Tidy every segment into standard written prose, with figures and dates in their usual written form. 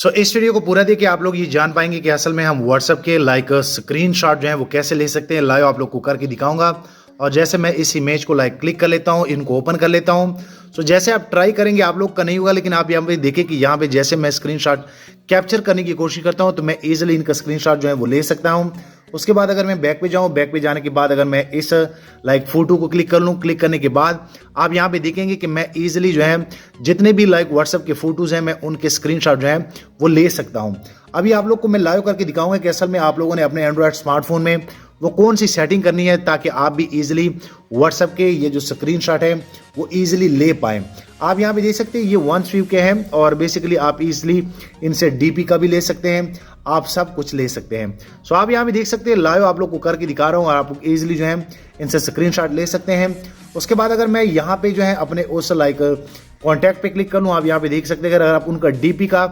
इस वीडियो को पूरा देखिए, आप लोग ये जान पाएंगे कि असल में हम व्हाट्सएप के स्क्रीनशॉट जो है वो कैसे ले सकते हैं। लाइव आप लोग को करके दिखाऊंगा। और जैसे मैं इस इमेज को क्लिक कर लेता हूँ, इनको ओपन कर लेता हूँ। जैसे आप ट्राई करेंगे आप लोग का नहीं होगा, लेकिन आप यहाँ पे देखिए कि यहाँ पे जैसे मैं स्क्रीनशॉट कैप्चर करने की कोशिश करता हूँ तो मैं इजीली इनका स्क्रीनशॉट जो है वो ले सकता हूँ। उसके बाद अगर मैं बैक पे जाऊँ, बैक पे जाने के बाद अगर मैं इस फोटो को क्लिक कर लूँ, क्लिक करने के बाद आप यहाँ पे देखेंगे कि मैं इजीली जो है जितने भी व्हाट्सएप के फोटोज हैं मैं उनके स्क्रीनशॉट जो है वो ले सकता हूँ। अभी आप लोग को मैं लाइव करके दिखाऊंगा कि असल में आप लोगों ने अपने एंड्रॉयड स्मार्टफोन में वो कौन सी सेटिंग करनी है ताकि आप भी इजीली व्हाट्सएप के ये जो स्क्रीनशॉट है वो इजीली ले पाएं। आप यहाँ पे देख सकते हैं ये वन स्वीप के हैं और बेसिकली आप इजीली इनसे डीपी का भी ले सकते हैं, आप सब कुछ ले सकते हैं। आप यहाँ पे देख सकते हैं लाइव आप लोग को करके दिखा रहा हूँ और आप इजीली जो है इनसे स्क्रीनशॉट ले सकते हैं। उसके बाद अगर मैं यहाँ पे जो है अपने उस कॉन्टैक्ट पे क्लिक कर लूँ, आप यहाँ पे देख सकते हैं अगर आप उनका डीपी का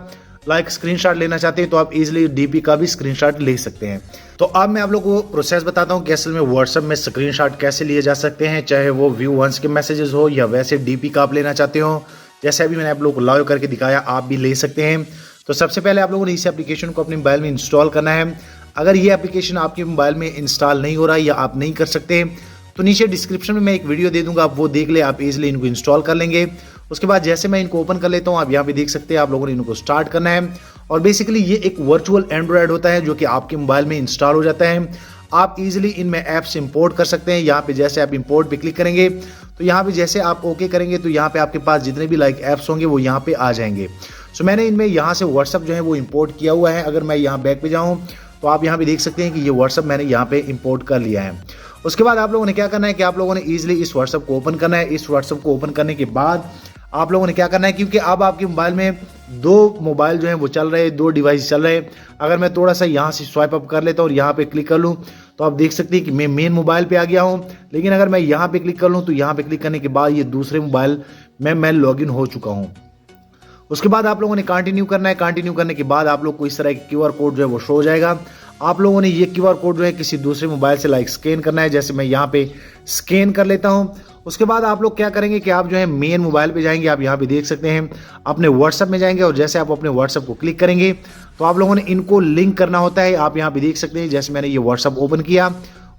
स्क्रीनशॉट लेना चाहते हैं तो आप इजीली डीपी का भी स्क्रीनशॉट ले सकते हैं। तो अब मैं आप लोगों को प्रोसेस बताता हूं कि असल में व्हाट्सएप में स्क्रीनशॉट कैसे लिए जा सकते हैं, चाहे वो व्यू वंस के मैसेजेस हो या वैसे डीपी का आप लेना चाहते हो। जैसे अभी मैंने आप लोगों को लाइव करके दिखाया, आप भी ले सकते हैं। तो सबसे पहले आप लोगों ने इस एप्लीकेशन को अपने मोबाइल में इंस्टॉल करना है। अगर ये एप्लीकेशन आपके मोबाइल में इंस्टॉल नहीं हो रहा है या आप नहीं कर सकते तो नीचे डिस्क्रिप्शन में मैं एक वीडियो दे दूंगा, आप वो देख ले, आप इजीली इनको इंस्टॉल कर लेंगे। उसके बाद जैसे मैं इनको ओपन कर लेता हूँ, आप यहाँ पे देख सकते हैं आप लोगों ने इनको स्टार्ट करना है। और बेसिकली ये एक वर्चुअल एंड्रॉयड होता है जो कि आपके मोबाइल में इंस्टॉल हो जाता है। आप इजीली इनमें ऐप्स इंपोर्ट कर सकते हैं। यहाँ पे जैसे आप इंपोर्ट पे क्लिक करेंगे तो यहाँ पे जैसे आप ओके करेंगे तो यहाँ पे आपके पास जितने भी ऐप्स होंगे वो यहाँ पे आ जाएंगे। मैंने इनमें यहाँ से व्हाट्सअप जो है वो इंपोर्ट किया हुआ है। अगर मैं यहाँ बैक पे जाऊँ तो आप यहाँ पे देख सकते हैं कि ये व्हाट्सअप मैंने यहाँ पे इंपोर्ट कर लिया है। उसके बाद आप लोगों ने क्या करना है कि आप लोगों ने इजीली इस व्हाट्सएप को ओपन करना है। इस व्हाट्सएप को ओपन करने के बाद आप लोगों ने क्या करना है, क्योंकि अब आपके मोबाइल में दो मोबाइल जो है वो चल रहे हैं, दो डिवाइस चल रहे हैं। अगर मैं थोड़ा सा यहाँ से स्वाइप अप कर लेता हूँ और यहाँ पे क्लिक कर लूँ तो आप देख सकते हैं कि मैं मेन मोबाइल पे आ गया हूँ। लेकिन अगर मैं यहाँ पे क्लिक कर लूँ तो यहाँ पे क्लिक करने के बाद ये दूसरे मोबाइल में मैं लॉगिन हो चुका हूँ। उसके बाद आप लोगों ने कंटिन्यू करना है। कंटिन्यू करने के बाद आप लोग को इस तरह का क्यूआर कोड जो है वो शो हो जाएगा। आप लोगों ने ये क्यूआर कोड जो है किसी दूसरे मोबाइल से स्कैन करना है। जैसे मैं यहाँ पे स्कैन कर लेता हूँ। उसके बाद आप लोग क्या करेंगे कि आप जो है मेन मोबाइल पे जाएंगे, आप यहाँ पे देख सकते हैं अपने व्हाट्सएप में जाएंगे और जैसे आप अपने व्हाट्सएप को क्लिक करेंगे तो आप लोगों ने इनको लिंक करना होता है। आप यहाँ पे देख सकते हैं जैसे मैंने ये व्हाट्सएप ओपन किया,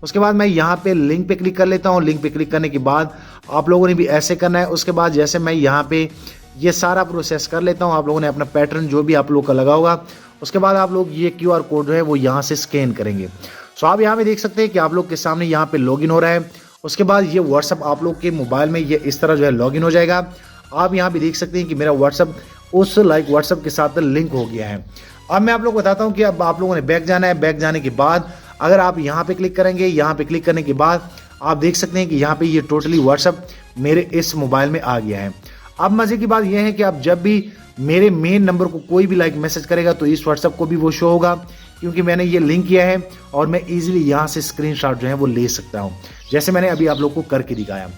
उसके बाद मैं यहाँ पे लिंक पे क्लिक कर लेता हूँ। लिंक पे क्लिक करने के बाद आप लोगों ने भी ऐसे करना है। उसके बाद जैसे मैं यहाँ पे ये सारा प्रोसेस कर लेता हूँ, आप लोगों ने अपना पैटर्न जो भी आप लोग का लगा होगा, उसके बाद आप लोग ये क्यूआर कोड जो है वो यहाँ से स्कैन करेंगे। आप यहाँ पे देख सकते हैं कि आप लोग के सामने यहाँ पे लॉगिन हो रहा है। उसके बाद ये व्हाट्सएप आप लोग के मोबाइल में ये इस तरह जो है लॉगिन हो जाएगा। आप यहाँ पे देख सकते हैं कि मेरा व्हाट्सएप उस व्हाट्सएप के साथ लिंक हो गया है। अब मैं आप लोग बताता हूँ कि अब आप लोगों ने बैक जाना है। बैक जाने के बाद अगर आप यहाँ पे क्लिक करेंगे, यहाँ पे क्लिक करने के बाद आप देख सकते हैं कि यहाँ पे ये टोटली व्हाट्सएप मेरे इस मोबाइल में आ गया है। अब मजे की बात यह है कि आप जब भी मेरे मेन नंबर को कोई भी मैसेज करेगा तो इस व्हाट्सएप को भी वो शो होगा, क्योंकि मैंने ये लिंक किया है और मैं इजीली यहाँ से स्क्रीनशॉट जो है वो ले सकता हूँ, जैसे मैंने अभी आप लोग को करके दिखाया।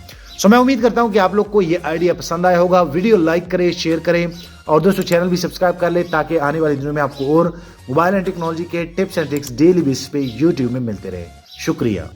मैं उम्मीद करता हूँ कि आप लोग को ये आइडिया पसंद आया होगा। वीडियो लाइक करें, शेयर करें और दोस्तों चैनल भी सब्सक्राइब कर ले ताकि आने वाले दिनों में आपको और मोबाइल एंड टेक्नोलॉजी के tips and tricks daily basis पे यूट्यूब में मिलते रहे। शुक्रिया।